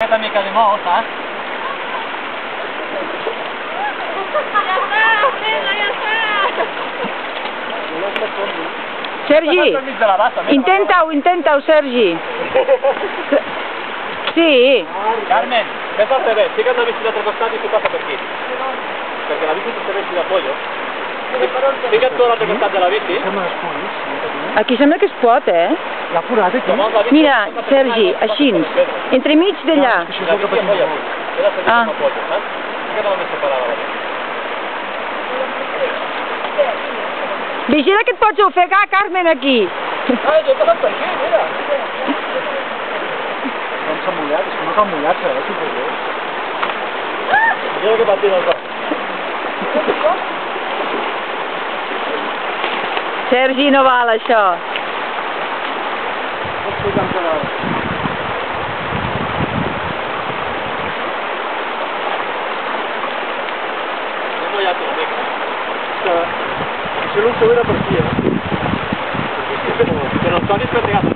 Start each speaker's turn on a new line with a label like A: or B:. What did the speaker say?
A: Aquesta mica de mou, saps?
B: Sergi, intenta-ho, Sergi. Sí.
A: Carmen, fes al revés, fica't la bici d'altre costat i tu passa per aquí. Perquè la bici te serveixi d'apollo. Fica't tu a l'altre costat de la bici.
B: Aquí sembla que es pot, eh?
C: L'ha forat aquí?
B: Mira, Sergi, així, entremig d'allà.
A: La bici apoya aquí. He de servir com apollo, saps? Fica't la més separada.
B: Vigila que et pots ofegar, Carmen, aquí.
A: Ah, jo he passat per aquí, mira.
C: No s'ha mullat, és que no cal mullar-se, si voleu.
A: Mira que patina el cop.
B: Sergi, no val això.
A: He mullat una mica.
C: Això no ho sabia per aquí, eh?
A: Però el Toni s'ha pegat